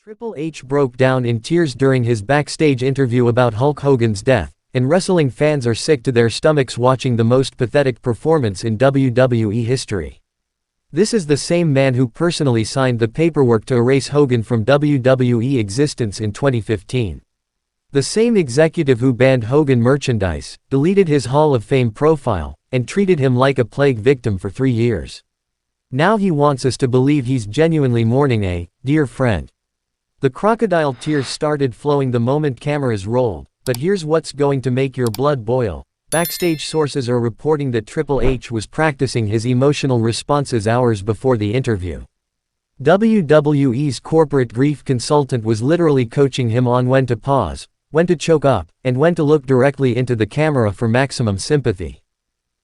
Triple H broke down in tears during his backstage interview about Hulk Hogan's death, and wrestling fans are sick to their stomachs watching the most pathetic performance in WWE history. This is the same man who personally signed the paperwork to erase Hogan from WWE existence in 2015. The same executive who banned Hogan merchandise, deleted his Hall of Fame profile, and treated him like a plague victim for 3 years. Now he wants us to believe he's genuinely mourning a dear friend. The crocodile tears started flowing the moment cameras rolled, but here's what's going to make your blood boil. Backstage sources are reporting that Triple H was practicing his emotional responses hours before the interview. WWE's corporate grief consultant was literally coaching him on when to pause, when to choke up, and when to look directly into the camera for maximum sympathy.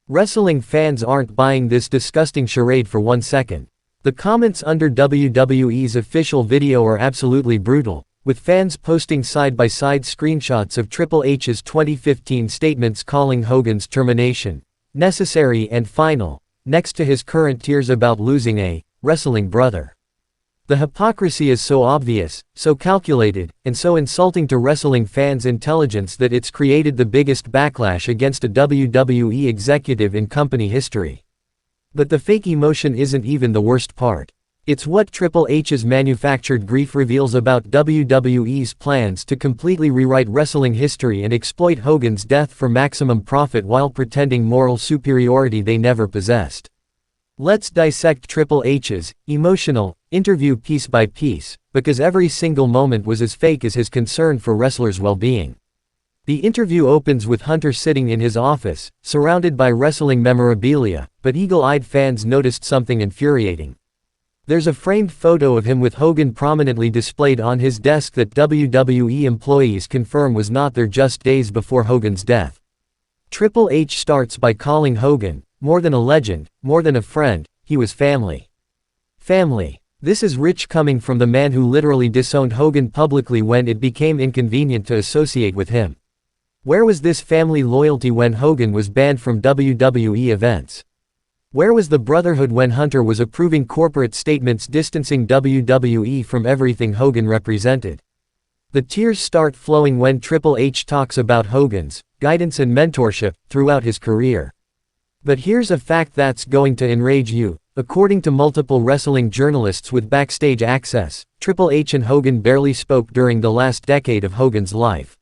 Wrestling fans aren't buying this disgusting charade for 1 second. The comments under WWE's official video are absolutely brutal, with fans posting side-by-side screenshots of Triple H's 2015 statements calling Hogan's termination necessary and final, next to his current tears about losing a wrestling brother. The hypocrisy is so obvious, so calculated, and so insulting to wrestling fans' intelligence that it's created the biggest backlash against a WWE executive in company history. But the fake emotion isn't even the worst part. It's what Triple H's manufactured grief reveals about WWE's plans to completely rewrite wrestling history and exploit Hogan's death for maximum profit while pretending moral superiority they never possessed. Let's dissect Triple H's emotional interview piece by piece, because every single moment was as fake as his concern for wrestlers' well-being. The interview opens with Hunter sitting in his office, surrounded by wrestling memorabilia, but eagle-eyed fans noticed something infuriating. There's a framed photo of him with Hogan prominently displayed on his desk that WWE employees confirm was not there just days before Hogan's death. Triple H starts by calling Hogan, more than a legend, more than a friend, he was family. Family. This is rich coming from the man who literally disowned Hogan publicly when it became inconvenient to associate with him. Where was this family loyalty when Hogan was banned from WWE events? Where was the brotherhood when Hunter was approving corporate statements distancing WWE from everything Hogan represented? The tears start flowing when Triple H talks about Hogan's guidance and mentorship throughout his career. But here's a fact that's going to enrage you. According to multiple wrestling journalists with backstage access, Triple H and Hogan barely spoke during the last decade of Hogan's life.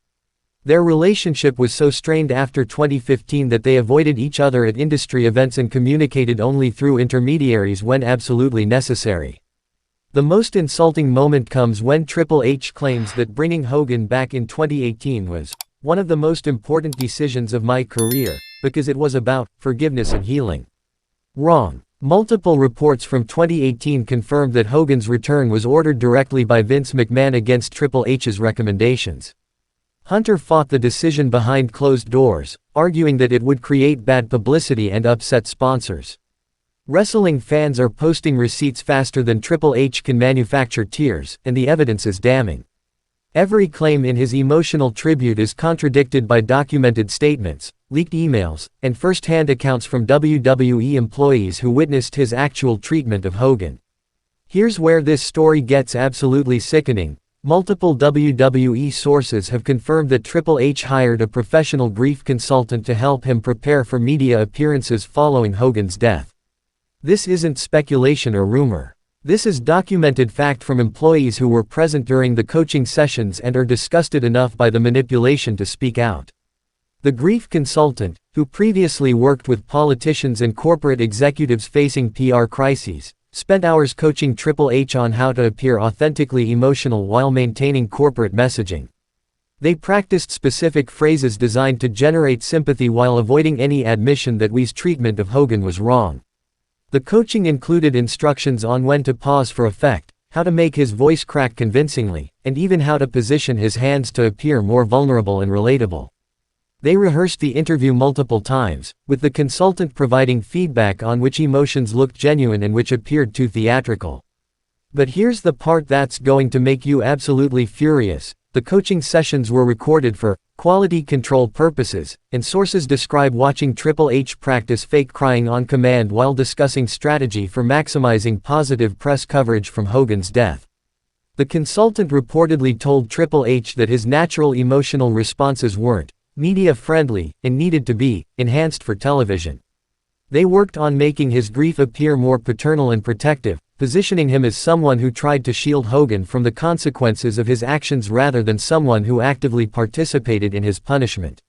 Their relationship was so strained after 2015 that they avoided each other at industry events and communicated only through intermediaries when absolutely necessary. The most insulting moment comes when Triple H claims that bringing Hogan back in 2018 was one of the most important decisions of my career, because it was about forgiveness and healing. Wrong. Multiple reports from 2018 confirmed that Hogan's return was ordered directly by Vince McMahon against Triple H's recommendations. Hunter fought the decision behind closed doors, arguing that it would create bad publicity and upset sponsors. Wrestling fans are posting receipts faster than Triple H can manufacture tears, and the evidence is damning. Every claim in his emotional tribute is contradicted by documented statements, leaked emails, and first-hand accounts from WWE employees who witnessed his actual treatment of Hogan. Here's where this story gets absolutely sickening. Multiple WWE sources have confirmed that Triple H hired a professional grief consultant to help him prepare for media appearances following Hogan's death. This isn't speculation or rumor. This is documented fact from employees who were present during the coaching sessions and are disgusted enough by the manipulation to speak out. The grief consultant, who previously worked with politicians and corporate executives facing PR crises, spent hours coaching Triple H on how to appear authentically emotional while maintaining corporate messaging. They practiced specific phrases designed to generate sympathy while avoiding any admission that Wee's treatment of Hogan was wrong. The coaching included instructions on when to pause for effect, how to make his voice crack convincingly, and even how to position his hands to appear more vulnerable and relatable. They rehearsed the interview multiple times, with the consultant providing feedback on which emotions looked genuine and which appeared too theatrical. But here's the part that's going to make you absolutely furious. The coaching sessions were recorded for quality control purposes, and sources describe watching Triple H practice fake crying on command while discussing strategy for maximizing positive press coverage from Hogan's death. The consultant reportedly told Triple H that his natural emotional responses weren't media-friendly and needed to be enhanced for television. They worked on making his grief appear more paternal and protective, positioning him as someone who tried to shield Hogan from the consequences of his actions rather than someone who actively participated in his punishment.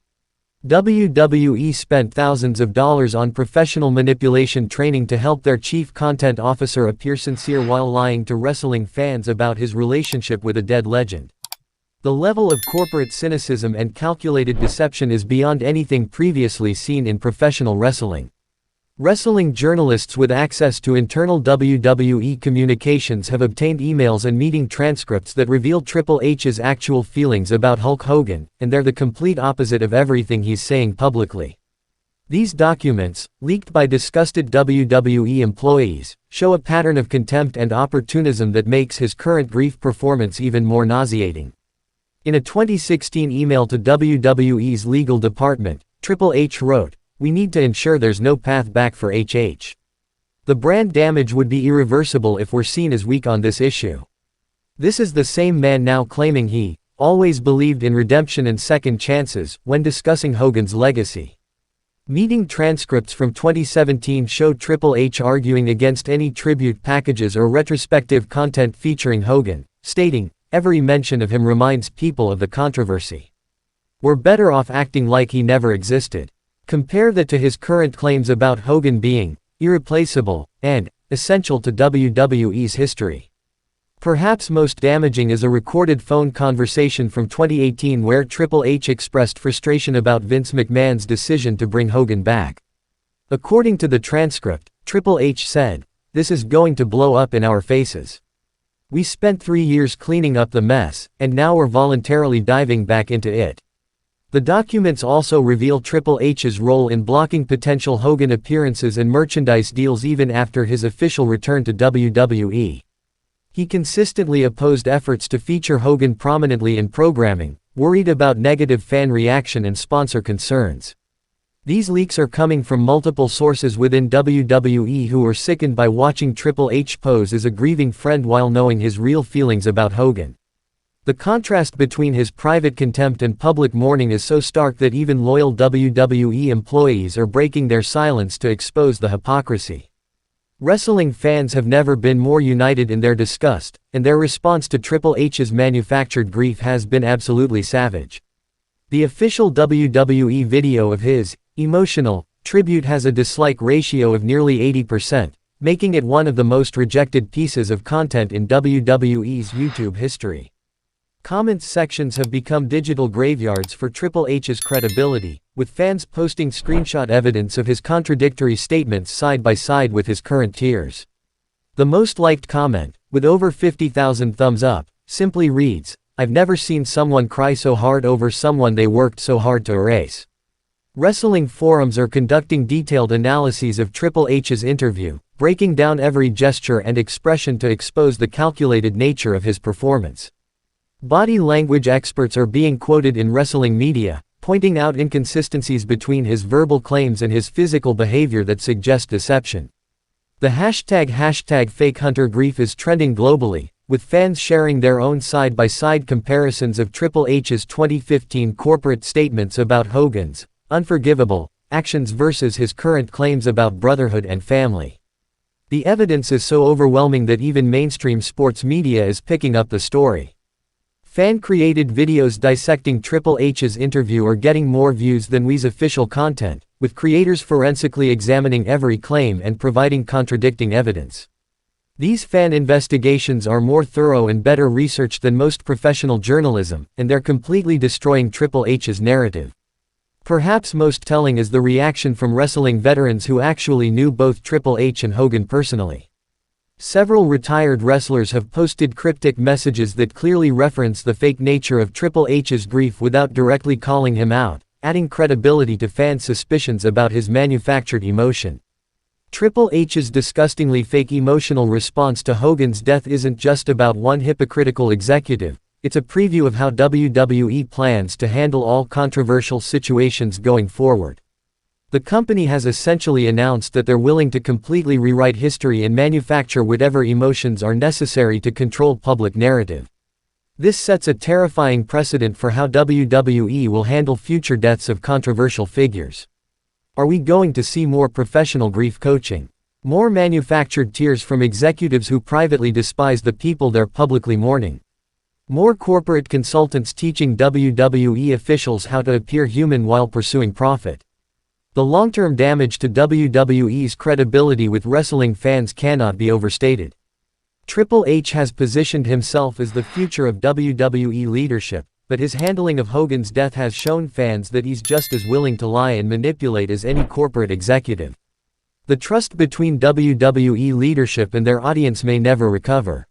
WWE spent thousands of dollars on professional manipulation training to help their chief content officer appear sincere while lying to wrestling fans about his relationship with a dead legend. The level of corporate cynicism and calculated deception is beyond anything previously seen in professional wrestling. Wrestling journalists with access to internal WWE communications have obtained emails and meeting transcripts that reveal Triple H's actual feelings about Hulk Hogan, and they're the complete opposite of everything he's saying publicly. These documents, leaked by disgusted WWE employees, show a pattern of contempt and opportunism that makes his current grief performance even more nauseating. In a 2016 email to WWE's legal department, Triple H wrote, "We need to ensure there's no path back for HH. The brand damage would be irreversible if we're seen as weak on this issue." This is the same man now claiming he always believed in redemption and second chances when discussing Hogan's legacy. Meeting transcripts from 2017 show Triple H arguing against any tribute packages or retrospective content featuring Hogan, stating, "Every mention of him reminds people of the controversy. We're better off acting like he never existed." Compare that to his current claims about Hogan being irreplaceable and essential to WWE's history. Perhaps most damaging is a recorded phone conversation from 2018 where Triple H expressed frustration about Vince McMahon's decision to bring Hogan back. According to the transcript, Triple H said, "This is going to blow up in our faces. We spent 3 years cleaning up the mess, and now we're voluntarily diving back into it." The documents also reveal Triple H's role in blocking potential Hogan appearances and merchandise deals even after his official return to WWE. He consistently opposed efforts to feature Hogan prominently in programming, worried about negative fan reaction and sponsor concerns. These leaks are coming from multiple sources within WWE who were sickened by watching Triple H pose as a grieving friend while knowing his real feelings about Hogan. The contrast between his private contempt and public mourning is so stark that even loyal WWE employees are breaking their silence to expose the hypocrisy. Wrestling fans have never been more united in their disgust, and their response to Triple H's manufactured grief has been absolutely savage. The official WWE video of his emotional tribute has a dislike ratio of nearly 80%, making it one of the most rejected pieces of content in WWE's YouTube history. Comments sections have become digital graveyards for Triple H's credibility, with fans posting screenshot evidence of his contradictory statements side by side with his current tears. The most liked comment, with over 50,000 thumbs up, simply reads, "I've never seen someone cry so hard over someone they worked so hard to erase." Wrestling forums are conducting detailed analyses of Triple H's interview, breaking down every gesture and expression to expose the calculated nature of his performance. Body language experts are being quoted in wrestling media, pointing out inconsistencies between his verbal claims and his physical behavior that suggest deception. The hashtag #FakeHunterGrief is trending globally, with fans sharing their own side-by-side comparisons of Triple H's 2015 corporate statements about Hogan's unforgivable actions versus his current claims about brotherhood and family. The evidence is so overwhelming that even mainstream sports media is picking up the story. Fan-created videos dissecting Triple H's interview are getting more views than WWE's official content, with creators forensically examining every claim and providing contradicting evidence. These fan investigations are more thorough and better researched than most professional journalism, and they're completely destroying Triple H's narrative. Perhaps most telling is the reaction from wrestling veterans who actually knew both Triple H and Hogan personally. Several retired wrestlers have posted cryptic messages that clearly reference the fake nature of Triple H's grief without directly calling him out, adding credibility to fans' suspicions about his manufactured emotion. Triple H's disgustingly fake emotional response to Hogan's death isn't just about one hypocritical executive, it's a preview of how WWE plans to handle all controversial situations going forward. The company has essentially announced that they're willing to completely rewrite history and manufacture whatever emotions are necessary to control public narrative. This sets a terrifying precedent for how WWE will handle future deaths of controversial figures. Are we going to see more professional grief coaching? More manufactured tears from executives who privately despise the people they're publicly mourning? More corporate consultants teaching WWE officials how to appear human while pursuing profit? The long-term damage to WWE's credibility with wrestling fans cannot be overstated. Triple H has positioned himself as the future of WWE leadership, but his handling of Hogan's death has shown fans that he's just as willing to lie and manipulate as any corporate executive. The trust between WWE leadership and their audience may never recover.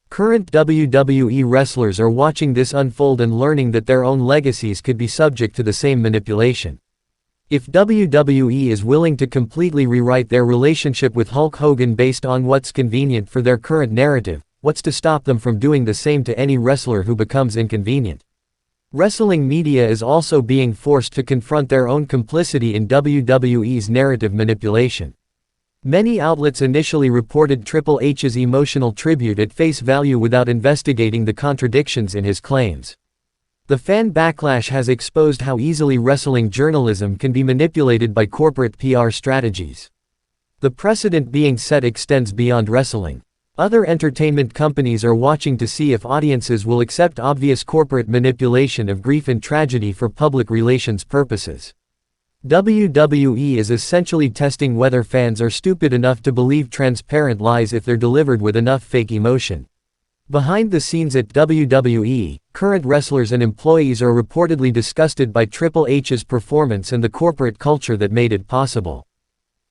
Current WWE wrestlers are watching this unfold and learning that their own legacies could be subject to the same manipulation. If WWE is willing to completely rewrite their relationship with Hulk Hogan based on what's convenient for their current narrative, what's to stop them from doing the same to any wrestler who becomes inconvenient? Wrestling media is also being forced to confront their own complicity in WWE's narrative manipulation. Many outlets initially reported Triple H's emotional tribute at face value without investigating the contradictions in his claims. The fan backlash has exposed how easily wrestling journalism can be manipulated by corporate PR strategies. The precedent being set extends beyond wrestling. Other entertainment companies are watching to see if audiences will accept obvious corporate manipulation of grief and tragedy for public relations purposes. WWE is essentially testing whether fans are stupid enough to believe transparent lies if they're delivered with enough fake emotion. Behind the scenes at WWE, current wrestlers and employees are reportedly disgusted by Triple H's performance and the corporate culture that made it possible.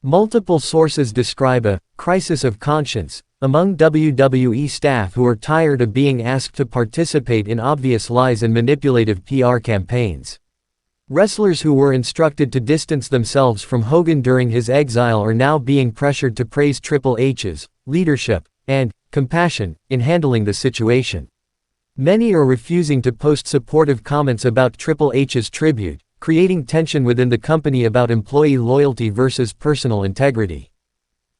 Multiple sources describe a crisis of conscience among WWE staff who are tired of being asked to participate in obvious lies and manipulative PR campaigns. Wrestlers who were instructed to distance themselves from Hogan during his exile are now being pressured to praise Triple H's leadership and compassion in handling the situation. Many are refusing to post supportive comments about Triple H's tribute, creating tension within the company about employee loyalty versus personal integrity.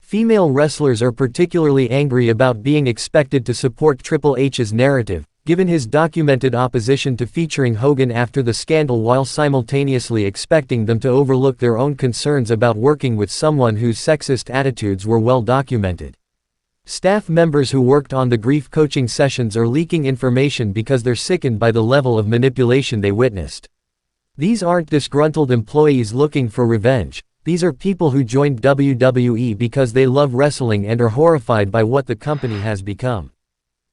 Female wrestlers are particularly angry about being expected to support Triple H's narrative, given his documented opposition to featuring Hogan after the scandal, while simultaneously expecting them to overlook their own concerns about working with someone whose sexist attitudes were well documented. Staff members who worked on the grief coaching sessions are leaking information because they're sickened by the level of manipulation they witnessed. These aren't disgruntled employees looking for revenge. These are people who joined WWE because they love wrestling and are horrified by what the company has become.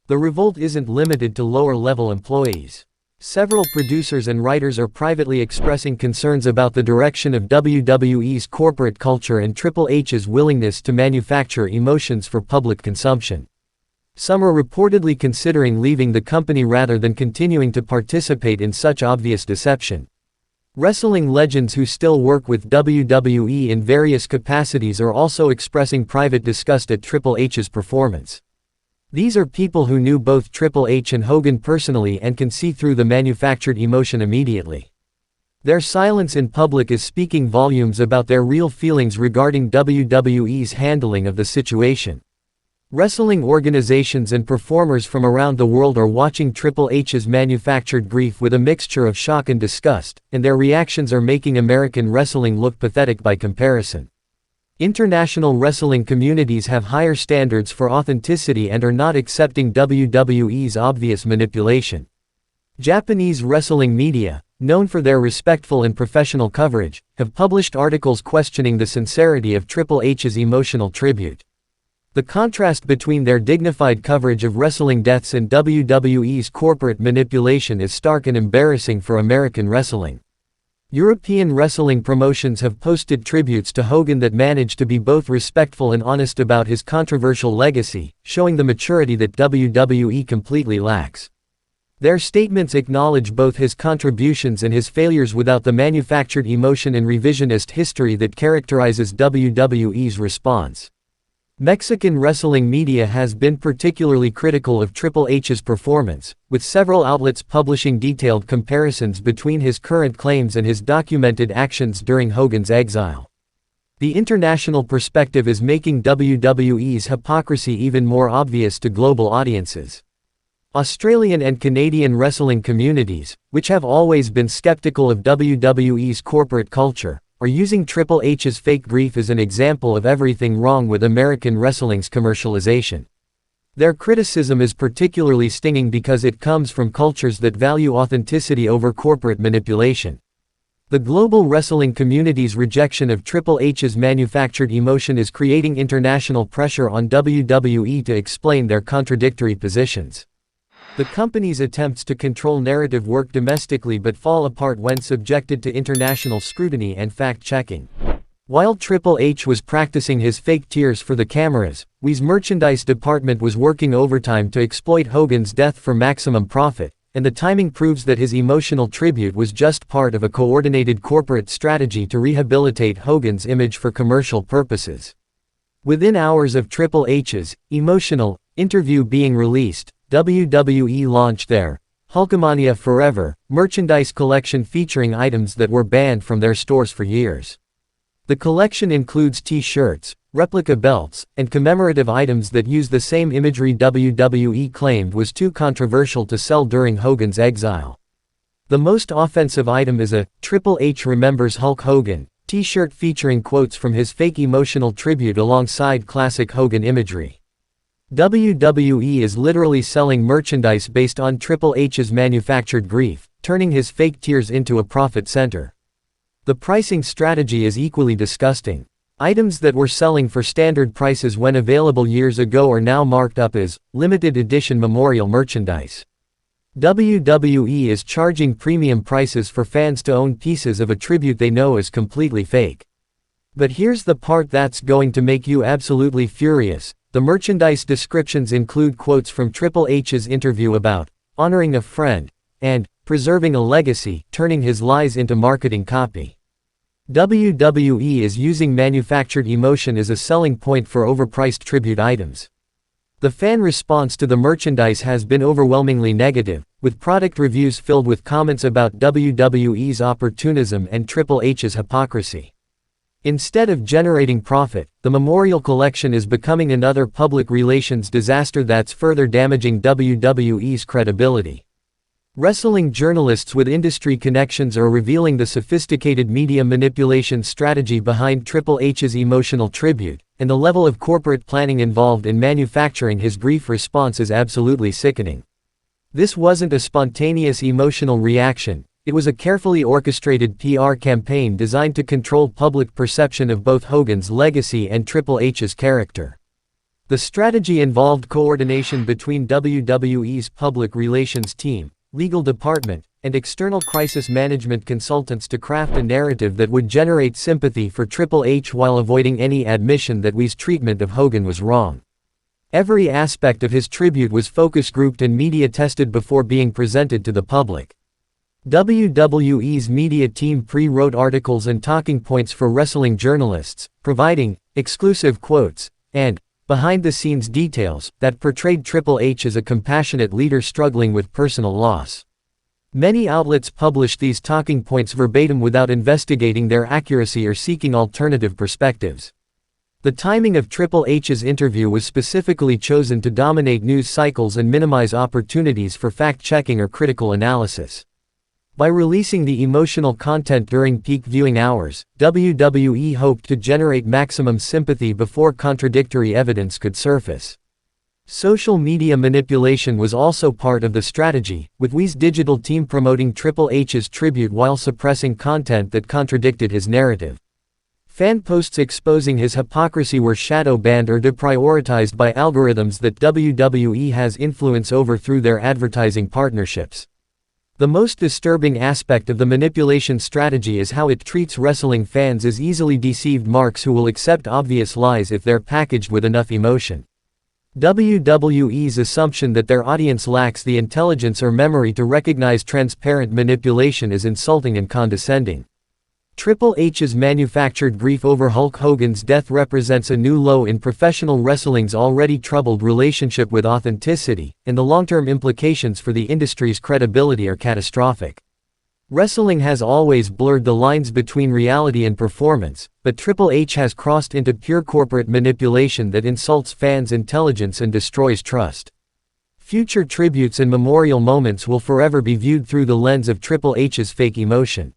The revolt isn't limited to lower-level employees. Several producers and writers are privately expressing concerns about the direction of WWE's corporate culture and Triple H's willingness to manufacture emotions for public consumption. Some are reportedly considering leaving the company rather than continuing to participate in such obvious deception. Wrestling legends who still work with WWE in various capacities are also expressing private disgust at Triple H's performance. These are people who knew both Triple H and Hogan personally and can see through the manufactured emotion immediately. Their silence in public is speaking volumes about their real feelings regarding WWE's handling of the situation. Wrestling organizations and performers from around the world are watching Triple H's manufactured grief with a mixture of shock and disgust, and their reactions are making American wrestling look pathetic by comparison. International wrestling communities have higher standards for authenticity and are not accepting WWE's obvious manipulation. Japanese wrestling media, known for their respectful and professional coverage, have published articles questioning the sincerity of Triple H's emotional tribute. The contrast between their dignified coverage of wrestling deaths and WWE's corporate manipulation is stark and embarrassing for American wrestling. European wrestling promotions have posted tributes to Hogan that manage to be both respectful and honest about his controversial legacy, showing the maturity that WWE completely lacks. Their statements acknowledge both his contributions and his failures without the manufactured emotion and revisionist history that characterizes WWE's response. Mexican wrestling media has been particularly critical of Triple H's performance, with several outlets publishing detailed comparisons between his current claims and his documented actions during Hogan's exile. The international perspective is making WWE's hypocrisy even more obvious to global audiences. Australian and Canadian wrestling communities, which have always been skeptical of WWE's corporate culture, are using Triple H's fake grief as an example of everything wrong with American wrestling's commercialization. Their criticism is particularly stinging because it comes from cultures that value authenticity over corporate manipulation. The global wrestling community's rejection of Triple H's manufactured emotion is creating international pressure on WWE to explain their contradictory positions. The company's attempts to control narrative work domestically but fall apart when subjected to international scrutiny and fact-checking. While Triple H was practicing his fake tears for the cameras, WWE's merchandise department was working overtime to exploit Hogan's death for maximum profit, and the timing proves that his emotional tribute was just part of a coordinated corporate strategy to rehabilitate Hogan's image for commercial purposes. Within hours of Triple H's emotional interview being released, WWE launched their Hulkamania Forever merchandise collection featuring items that were banned from their stores for years. The collection includes t-shirts, replica belts, and commemorative items that use the same imagery WWE claimed was too controversial to sell during Hogan's exile. The most offensive item is a Triple H Remembers Hulk Hogan t-shirt featuring quotes from his fake emotional tribute alongside classic Hogan imagery. WWE is literally selling merchandise based on Triple H's manufactured grief, turning his fake tears into a profit center. The pricing strategy is equally disgusting. Items that were selling for standard prices when available years ago are now marked up as limited edition memorial merchandise. WWE is charging premium prices for fans to own pieces of a tribute they know is completely fake. But here's the part that's going to make you absolutely furious. The merchandise descriptions include quotes from Triple H's interview about honoring a friend and preserving a legacy, turning his lies into marketing copy. WWE is using manufactured emotion as a selling point for overpriced tribute items. The fan response to the merchandise has been overwhelmingly negative, with product reviews filled with comments about WWE's opportunism and Triple H's hypocrisy. Instead of generating profit, the memorial collection is becoming another public relations disaster that's further damaging WWE's credibility. Wrestling journalists with industry connections are revealing the sophisticated media manipulation strategy behind Triple H's emotional tribute, and the level of corporate planning involved in manufacturing his grief response is absolutely sickening. This wasn't a spontaneous emotional reaction. It was a carefully orchestrated PR campaign designed to control public perception of both Hogan's legacy and Triple H's character. The strategy involved coordination between WWE's public relations team, legal department, and external crisis management consultants to craft a narrative that would generate sympathy for Triple H while avoiding any admission that WWE's treatment of Hogan was wrong. Every aspect of his tribute was focus grouped and media tested before being presented to the public. WWE's media team pre-wrote articles and talking points for wrestling journalists, providing exclusive quotes and behind-the-scenes details that portrayed Triple H as a compassionate leader struggling with personal loss. Many outlets published these talking points verbatim without investigating their accuracy or seeking alternative perspectives. The timing of Triple H's interview was specifically chosen to dominate news cycles and minimize opportunities for fact-checking or critical analysis. By releasing the emotional content during peak viewing hours, WWE hoped to generate maximum sympathy before contradictory evidence could surface. Social media manipulation was also part of the strategy, with WWE's digital team promoting Triple H's tribute while suppressing content that contradicted his narrative. Fan posts exposing his hypocrisy were shadow banned or deprioritized by algorithms that WWE has influence over through their advertising partnerships. The most disturbing aspect of the manipulation strategy is how it treats wrestling fans as easily deceived marks who will accept obvious lies if they're packaged with enough emotion. WWE's assumption that their audience lacks the intelligence or memory to recognize transparent manipulation is insulting and condescending. Triple H's manufactured grief over Hulk Hogan's death represents a new low in professional wrestling's already troubled relationship with authenticity, and the long-term implications for the industry's credibility are catastrophic. Wrestling has always blurred the lines between reality and performance, but Triple H has crossed into pure corporate manipulation that insults fans' intelligence and destroys trust. Future tributes and memorial moments will forever be viewed through the lens of Triple H's fake emotion.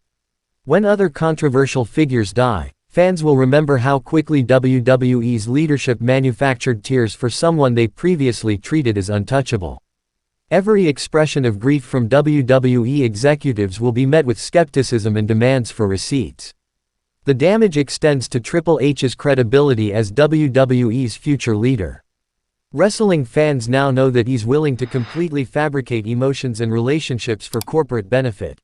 When other controversial figures die, fans will remember how quickly WWE's leadership manufactured tears for someone they previously treated as untouchable. Every expression of grief from WWE executives will be met with skepticism and demands for receipts. The damage extends to Triple H's credibility as WWE's future leader. Wrestling fans now know that he's willing to completely fabricate emotions and relationships for corporate benefit.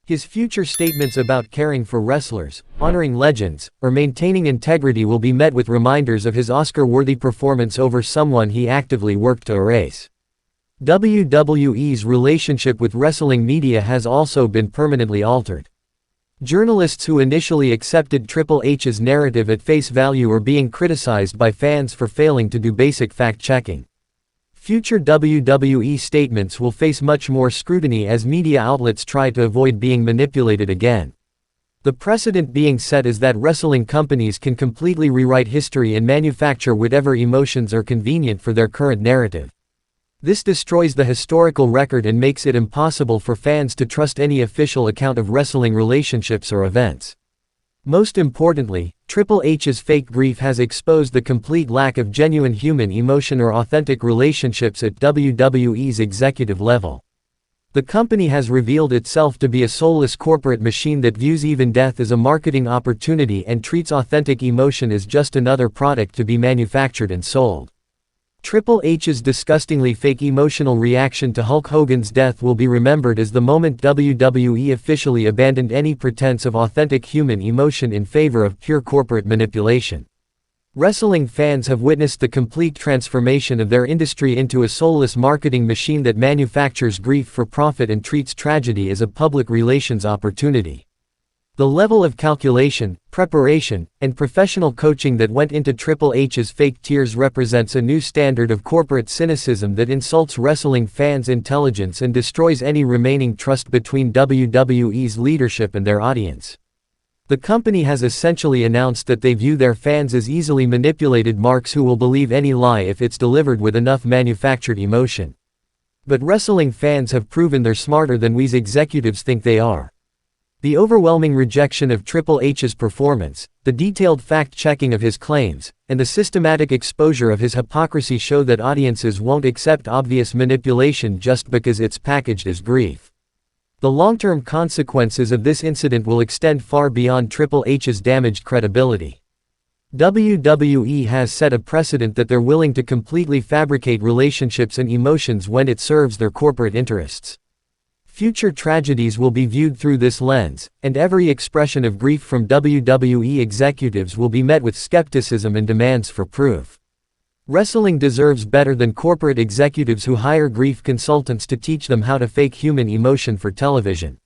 His future statements about caring for wrestlers, honoring legends, or maintaining integrity will be met with reminders of his Oscar-worthy performance over someone he actively worked to erase. WWE's relationship with wrestling media has also been permanently altered. Journalists who initially accepted Triple H's narrative at face value are being criticized by fans for failing to do basic fact-checking. Future WWE statements will face much more scrutiny as media outlets try to avoid being manipulated again. The precedent being set is that wrestling companies can completely rewrite history and manufacture whatever emotions are convenient for their current narrative. This destroys the historical record and makes it impossible for fans to trust any official account of wrestling relationships or events. Most importantly, Triple H's fake grief has exposed the complete lack of genuine human emotion or authentic relationships at WWE's executive level. The company has revealed itself to be a soulless corporate machine that views even death as a marketing opportunity and treats authentic emotion as just another product to be manufactured and sold. Triple H's disgustingly fake emotional reaction to Hulk Hogan's death will be remembered as the moment WWE officially abandoned any pretense of authentic human emotion in favor of pure corporate manipulation. Wrestling fans have witnessed the complete transformation of their industry into a soulless marketing machine that manufactures grief for profit and treats tragedy as a public relations opportunity. The level of calculation, preparation, and professional coaching that went into Triple H's fake tears represents a new standard of corporate cynicism that insults wrestling fans' intelligence and destroys any remaining trust between WWE's leadership and their audience. The company has essentially announced that they view their fans as easily manipulated marks who will believe any lie if it's delivered with enough manufactured emotion. But wrestling fans have proven they're smarter than we executives think they are. The overwhelming rejection of Triple H's performance, the detailed fact-checking of his claims, and the systematic exposure of his hypocrisy show that audiences won't accept obvious manipulation just because it's packaged as grief. The long-term consequences of this incident will extend far beyond Triple H's damaged credibility. WWE has set a precedent that they're willing to completely fabricate relationships and emotions when it serves their corporate interests. Future tragedies will be viewed through this lens, and every expression of grief from WWE executives will be met with skepticism and demands for proof. Wrestling deserves better than corporate executives who hire grief consultants to teach them how to fake human emotion for television.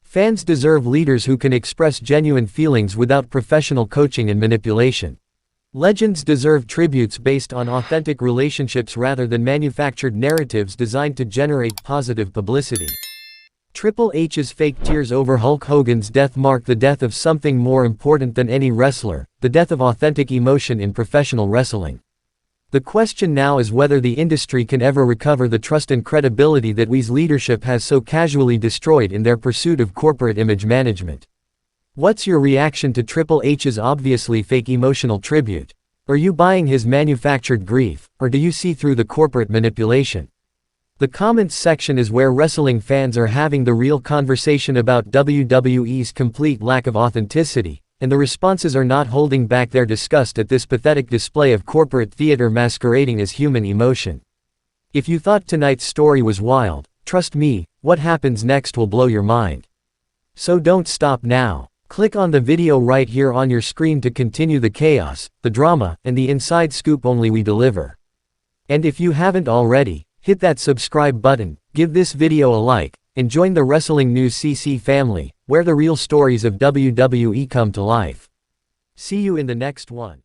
Fans deserve leaders who can express genuine feelings without professional coaching and manipulation. Legends deserve tributes based on authentic relationships rather than manufactured narratives designed to generate positive publicity. Triple H's fake tears over Hulk Hogan's death mark the death of something more important than any wrestler, the death of authentic emotion in professional wrestling. The question now is whether the industry can ever recover the trust and credibility that WWE's leadership has so casually destroyed in their pursuit of corporate image management. What's your reaction to Triple H's obviously fake emotional tribute? Are you buying his manufactured grief, or do you see through the corporate manipulation? The comments section is where wrestling fans are having the real conversation about WWE's complete lack of authenticity, and the responses are not holding back their disgust at this pathetic display of corporate theater masquerading as human emotion. If you thought tonight's story was wild, trust me, what happens next will blow your mind. So don't stop now. Click on the video right here on your screen to continue the chaos, the drama, and the inside scoop only we deliver. And if you haven't already, hit that subscribe button, give this video a like, and join the Wrestling News CC family, where the real stories of WWE come to life. See you in the next one.